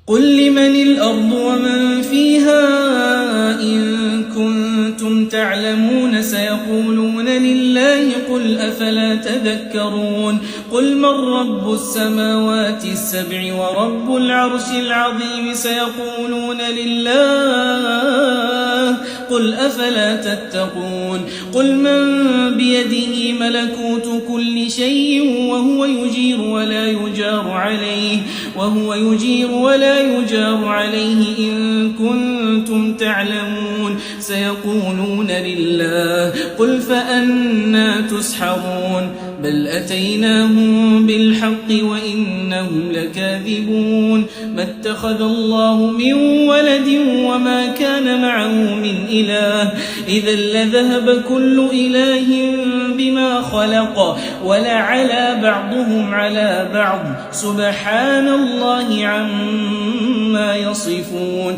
قل لمن الأرض ومن فيها إن كنتم تعلمون سيقولون لله قل أفلا تذكرون قل من رب السماوات السبع ورب العرش العظيم سيقولون لله قل أفلا تتقون قل من بيده ملكوت كل شيء وهو يجير ولا يجار عليه إن كنتم تعلمون سيقولون لله قل فأنى تسحرون بل أتيناهم بالحق وإنهم لكاذبون ما اتخذ الله من ولد وما كان معه من إله إذا لذهب كل إله بما خلق ولعلى بعضهم على بعض سبحان الله عما يصفون